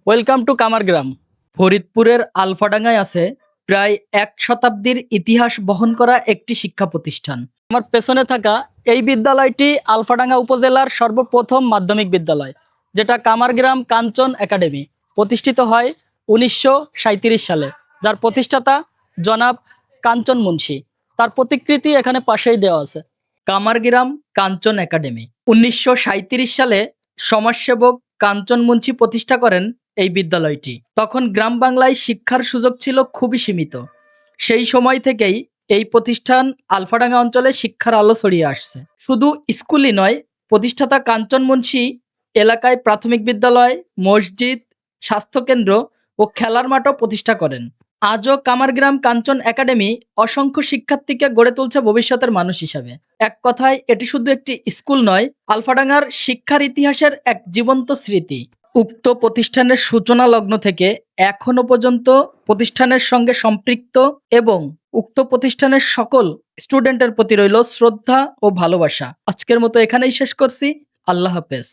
Welcome to Kamargram. ফরিদপুরের আলফাডাঙ্গায় আছে প্রায় 1 শতাব্দীর ইতিহাস বহন করা একটি শিক্ষা প্রতিষ্ঠান। আমার পেছনে থাকা এই বিদ্যালয়টি আলফাডাঙ্গা উপজেলার সর্বপ্রথম মাধ্যমিক বিদ্যালয়, যেটা কামারগ্রাম কাঞ্চন একাডেমি প্রতিষ্ঠিত হয় 1937 সালে, যার প্রতিষ্ঠাতা জনাব কাঞ্চন মুন্সী। তার প্রতিকৃতি এখানে পাশেই দেওয়া আছে। কামারগ্রাম কাঞ্চন একাডেমি 1937 সালে সমাজসেবক কাঞ্চন মুন্সী প্রতিষ্ঠা করেন এই বিদ্যালয়টি। তখন গ্রাম বাংলায় শিক্ষার সুযোগ ছিল খুবই সীমিত। সেই সময় থেকেই এই প্রতিষ্ঠান আলফাডাঙ্গা অঞ্চলে শিক্ষার আলো ছড়িয়ে আসছে। শুধু স্কুলই নয়, প্রতিষ্ঠাতা কাঞ্চন মুন্সী এলাকায় প্রাথমিক বিদ্যালয়, মসজিদ, স্বাস্থ্যকেন্দ্র ও খেলার মাঠও প্রতিষ্ঠা করেন। আজও কামারগ্রাম কাঞ্চন একাডেমি অসংখ্য শিক্ষার্থীকে গড়ে তুলছে ভবিষ্যতের মানুষ হিসাবে। এক কথায় এটি শুধু একটি স্কুল নয়, আলফাডাঙ্গার শিক্ষার ইতিহাসের এক জীবন্ত স্মৃতি। উক্ত প্রতিষ্ঠানের সূচনা লগ্ন থেকে এখনো পর্যন্ত প্রতিষ্ঠানের সঙ্গে সম্পৃক্ত এবং উক্ত প্রতিষ্ঠানের সকল স্টুডেন্টের প্রতি রইল শ্রদ্ধা ও ভালোবাসা। আজকের মতো এখানেই শেষ করছি। আল্লাহ হাফেজ।